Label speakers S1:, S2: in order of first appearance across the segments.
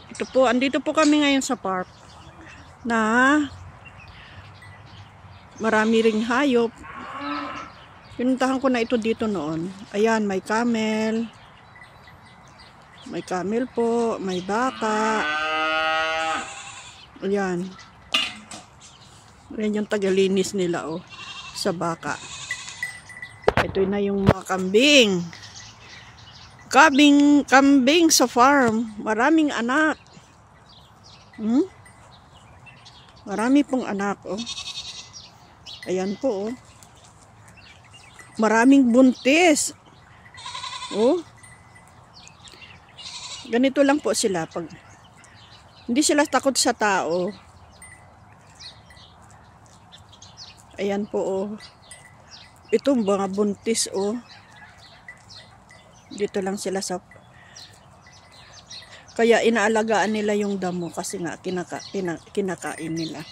S1: Ito po, andito po kami ngayon sa park na marami ring hayop. Pinuntahan ko na ito dito noon. Ayan, may camel. May camel po, may baka. Ayan. Ayan yung tagalinis nila sa baka. Ito na yung mga kambing. Kambing sa farm. Maraming anak. Marami pong anak, Ayan po, Maraming buntis. Ganito lang po sila pag hindi sila takot sa tao. Ayan po, Ito mga buntis, Dito lang sila sa kaya inaalagaan nila yung damo kasi nga kinakain nila.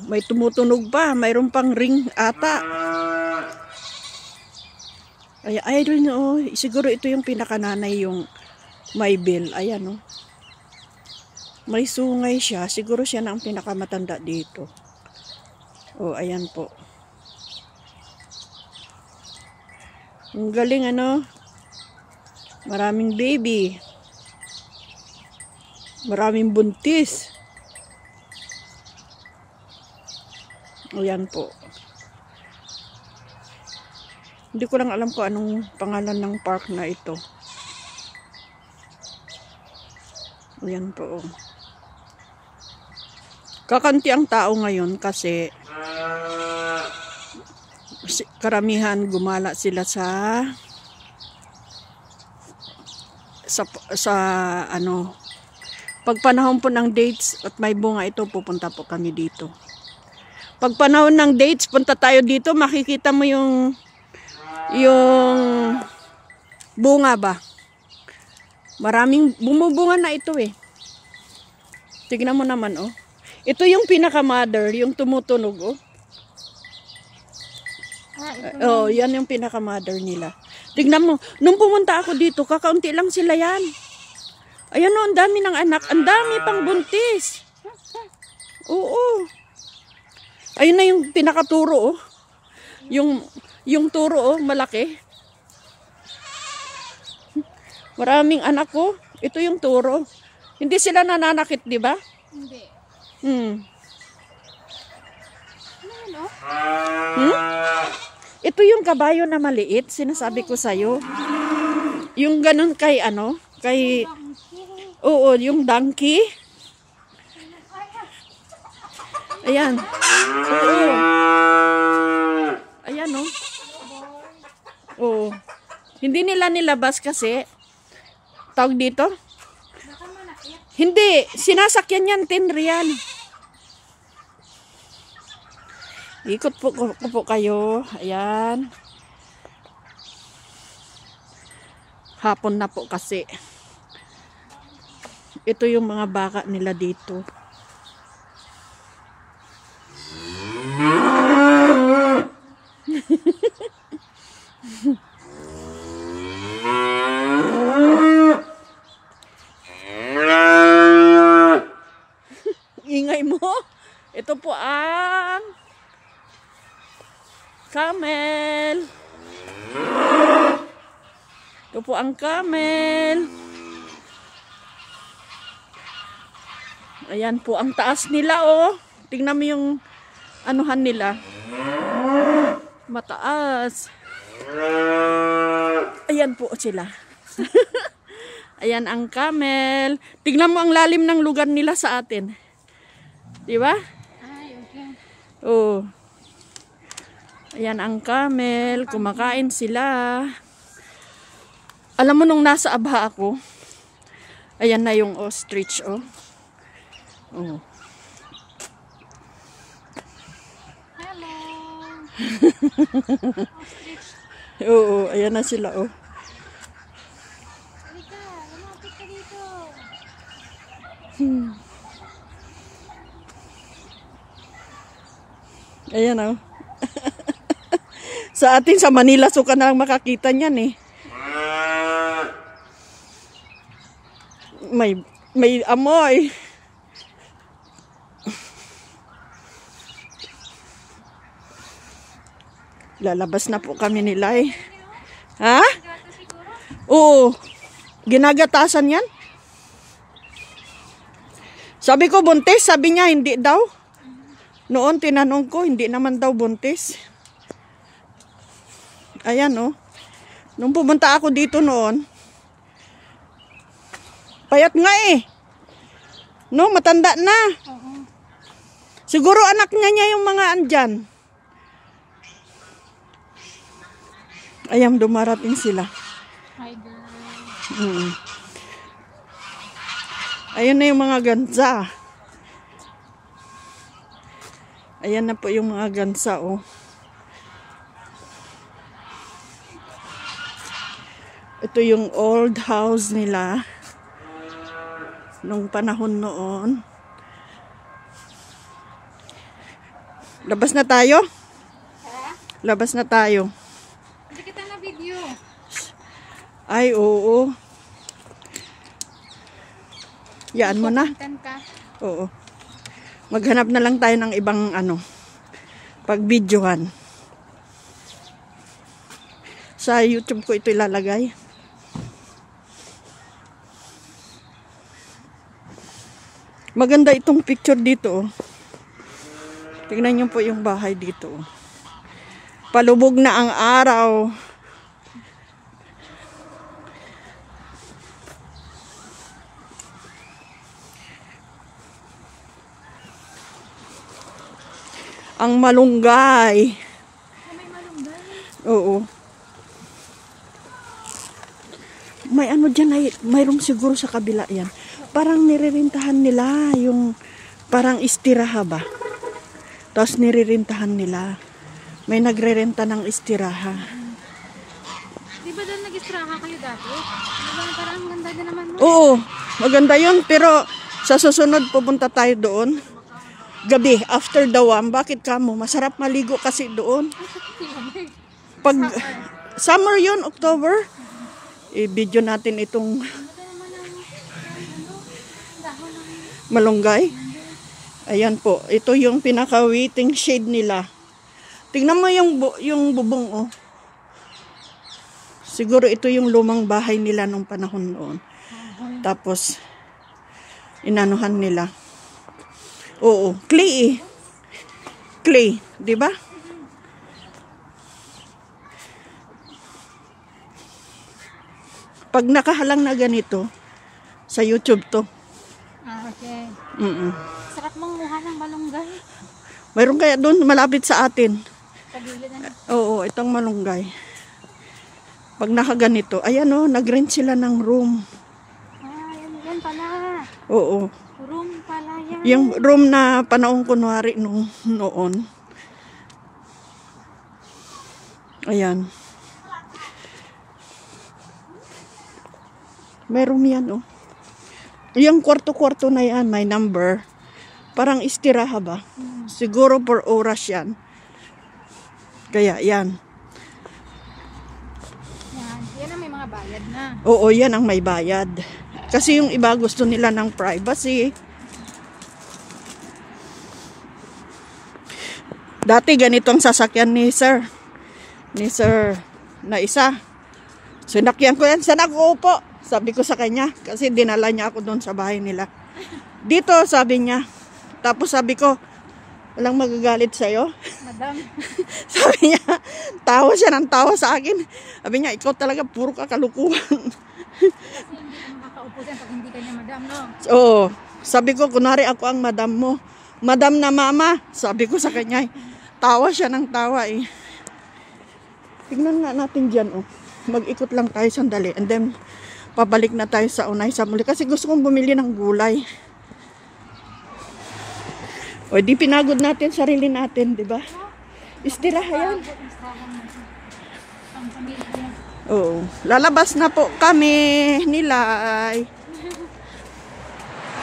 S1: May tumutunog pa, mayroon pang ring ata. Ay, siguro ito yung pinakananay yung may bill. Ayan, May sungay siya, siguro siya na ang pinakamatanda dito. Ayan po. Ang galing, Maraming baby. Maraming buntis. Ayan po. Hindi ko lang alam kung anong pangalan ng park na ito. Ayan po. Kakanti ang tao ngayon kasi karamihan gumala sila sa pag panahon po ng dates at may bunga ito, pupunta po kami dito. Pag panahon ng dates, punta tayo dito, makikita mo yung bunga ba. Maraming bumubunga na ito Tignan mo naman Ito yung pinaka-mother, yung tumutunog yan yung pinaka-mother nila. Tignan mo, nung pumunta ako dito, kakaunti lang sila yan. Ayan ang dami ng anak, ang dami pang buntis. Oo. Ayun na yung pinakaturo Yung turo malaki. Maraming anak Ito yung turo. Hindi sila nananakit, di ba?
S2: Hindi.
S1: Ito yung kabayo na maliit, sinasabi ko sa'yo. Yung ganun kay yung donkey. Ayan. Ayan, Hindi nila nilabas kasi. Tawag dito? Hindi. Sinasakyan yan, 10 real. Ikot po kayo. Ayan. Hapon na po kasi. Ito yung mga baka nila dito. Ingay mo. Ito po ang camel. Ito po ang camel. Ayan po ang taas nila Tingnan mo yung anuhan nila. Mataas. Ayan po sila. Ayan ang camel. Tignan mo ang lalim ng lugar nila sa atin. Di ba?
S2: Ay, okay.
S1: Ayan ang camel. Kumakain sila. Alam mo nung nasa Abha ako, ayan na yung ostrich
S2: Hello.
S1: Ayan na sila
S2: Halika, lumapit ka dito.
S1: Ayan Sa atin sa Manila, so ka na lang makakita niyan may amoy. Lalabas na po kami nila eh. Ha? Oo. Ginagatasan yan. Sabi ko buntis, sabi niya hindi daw. Noon tinanong ko, hindi naman daw buntis. Ayan oh. Nung pumunta ako dito noon, payat nga eh. No, matanda na. Siguro anak niya yung mga andyan. Ayan, dumarating sila.
S2: Hi, girl.
S1: Ayun na yung mga gansa. Ayan na po yung mga gansa, oh. Ito yung old house nila. Nung panahon noon. Labas na tayo? Labas na tayo.
S2: Hindi kita na video.
S1: Ay, oo. Yan mo na.
S2: Content ka.
S1: Oo. Maghanap na lang tayo ng ibang pag-videohan. Sa YouTube ko ito ilalagay. Maganda itong picture dito. Oh. Tingnan niyo po yung bahay dito. Oh. Palubog na ang araw. Ang malunggay.
S2: May malunggay.
S1: Oo. May ano dyan ay, mayroong siguro sa kabila yan. Parang niririntahan nila yung parang istiraha ba? Tapos niririntahan nila. May nagrerenta ng istiraha.
S2: Di ba doon nag-istraha kayo dati? Diba parang ganda din naman mo?
S1: Oo, maganda yun. Pero sa susunod pupunta tayo doon. Gabi, after dawam. Bakit ka mo? Masarap maligo kasi doon. Pag summer yun, October. I-video natin itong malunggay. Ayan po. Ito yung pinaka-waiting shade nila. Tingnan mo yung bubong, oh. Siguro ito yung lumang bahay nila nung panahon noon. Tapos, inanuhan nila. Oo, clay eh. Clay, di ba? Pag nakahalang na ganito, sa YouTube to.
S2: Okay.
S1: Mm-mm.
S2: Sarap manguha ng malunggay.
S1: Mayroon kaya doon malapit sa atin.
S2: Sa gilid na.
S1: Oo, itong malunggay. Pag nakaganito, ayan o, nag-rent sila ng room.
S2: Yan pala.
S1: Oo.
S2: Room pala yan.
S1: Yung room na panahon kunwari noon. Ayan. Meron yan, oh. Yung kwarto-kwarto na yan, may number. Parang istiraha ba? Siguro per oras yan. Kaya yan.
S2: Yan ang may mga bayad na.
S1: Oo, yan ang may bayad. Kasi yung iba gusto nila ng privacy. Dati ganito ang sasakyan ni sir. Ni sir na isa. Sinakyan ko yan. Saan ako upo? Sabi ko sa kanya. Kasi dinala niya ako doon sa bahay nila. Dito, sabi niya. Tapos sabi ko, walang magagalit sa'yo.
S2: Madam.
S1: Sabi niya, tawa siya ng tawa sa akin. Sabi niya, ikaw talaga puro kakalukuhan.
S2: Kasi hindi ka makakaupo dyan pag hindi ka niya madam, no?
S1: Oo. Sabi ko, kunwari ako ang madam mo. Madam na mama. Sabi ko sa kanya, tawa siya ng tawa eh. Tignan nga natin dyan, oh. Mag-ikot lang tayo sandali. And then, pabalik na tayo sa unay sa muli. Kasi gusto kong bumili ng gulay. O, di pinagod natin sarili natin, di ba? Istiraha yan. Oo. Lalabas na po kami nilay.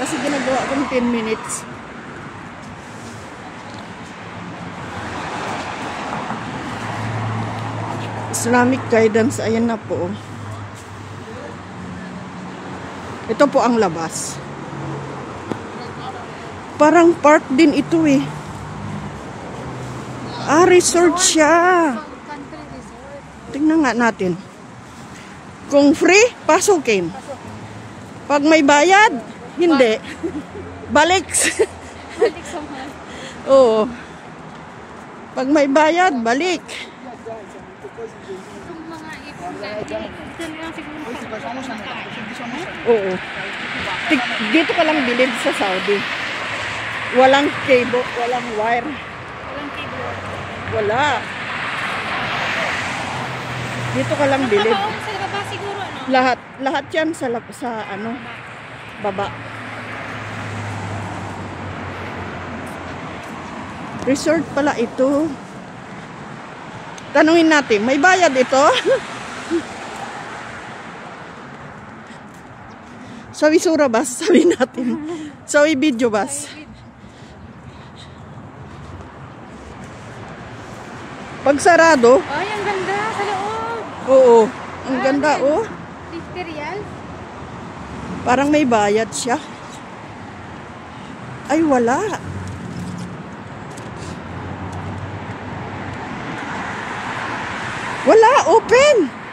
S1: Kasi ginagawa kong 10 minutes. Islamic guidance, ayan na po. Ito po ang labas. Parang park din ito eh. Ah, resort siya.
S2: Country resort.
S1: Tingnan nga natin. Kung free, pasukin. Pag may bayad, hindi. Balik.
S2: Balik sa mga.
S1: Oo. Pag may bayad, balik.
S2: Itong mga ipon dyan lang siguro makakasama.
S1: Oo. Dito ka lang bilib sa Saudi. Walang cable, walang wire.
S2: Walang cable.
S1: Wala. Dito ka lang bilib.
S2: Nakabaon sa baba siguro, ano?
S1: Lahat yan sa ano, baba. Resort pala ito. Tanungin natin, may bayad ito? Sawi sura bas, sabi natin. Sawi video bas. Pag sarado,
S2: Ay, ang ganda sa loob.
S1: oo, ang ganda oh.
S2: 50 real.
S1: Parang may bayad siya. Ay, wala. Wala, open.